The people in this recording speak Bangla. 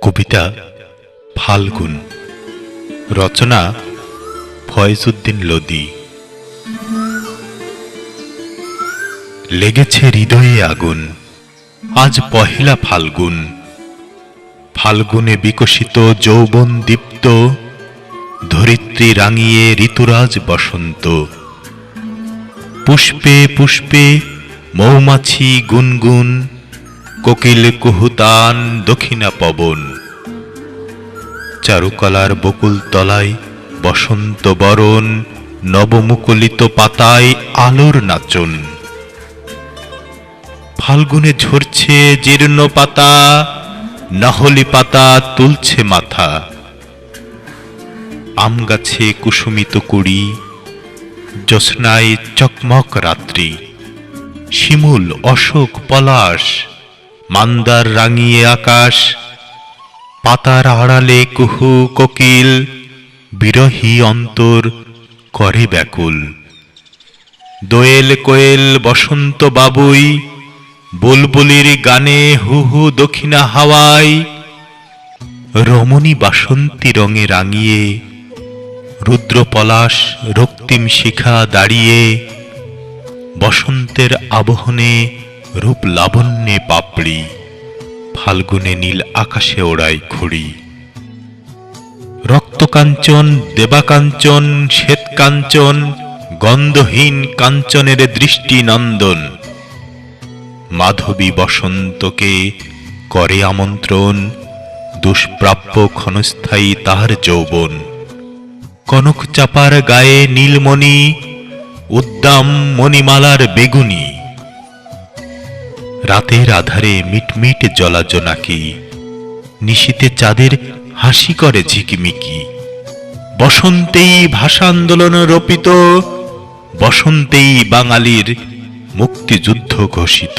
কবিতা ফাল্গুন, রচনা ফয়েজউদ্দিন লোদী। লেগেছে হৃদয়ে আগুন, আজ পহেলা ফাল্গুন। ফাল্গুনে বিকশিত যৌবন দীপ্ত, ধরিত্রী রাঙিয়ে ঋতুরাজ বসন্ত। পুষ্পে পুষ্পে মৌমাছি গুনগুন, কোকিল কুহুতান দক্ষিণা পবন। চারুকলার বকুল তলায় বসন্ত বরণ, নবমুকুলিত পাতায় আলোর নাচন। ফাল্গুনে ঝরছে জীর্ণ পাতা, নাহলি পাতা তুলছে মাথা। আম গাছে কুসুমিত কুড়ি, জ্যোৎস্নায় চকমক রাত্রি। শিমুল অশোক পলাশ, মান্দার রাঙিয়ে আকাশ। পাতার আড়ালে কুহু কোকিল, বিরহী অন্তর করে ব্যাকুল। দোয়েল কোয়েল বসন্ত বাবুই, বুলবুলির গানে হু হু দক্ষিণা হাওয়ায়। রমণী বাসন্তী রঙে রাঙিয়ে, রুদ্র পলাশ রক্তিম শিখা দাঁড়িয়ে। বসন্তের আবহনে রূপ লাবণ্যে পাপড়ি, ফাল্গুনে নীল আকাশে ওড়াই ঘুড়ি। রক্তকাঞ্চন দেবাকাঞ্চন শ্বেতকাঞ্চন, গন্ধহীন কাঞ্চনের দৃষ্টি নন্দন। মাধবী বসন্তকে করে আমন্ত্রণ, দুষ্প্রাপ্য ক্ষণস্থায়ী তাহার যৌবন। কনক চাপার গায়ে নীলমণি, উদ্দাম মণিমালার বেগুনি। রাতের আধারে মিটমিট জ্বলা জোনাকি, নিশীতে চাঁদের হাসি করে ঝিকিমিকি। বসন্তেই ভাষা আন্দোলন রোপিত, বসন্তেই বাঙালির মুক্তিযুদ্ধ ঘোষিত।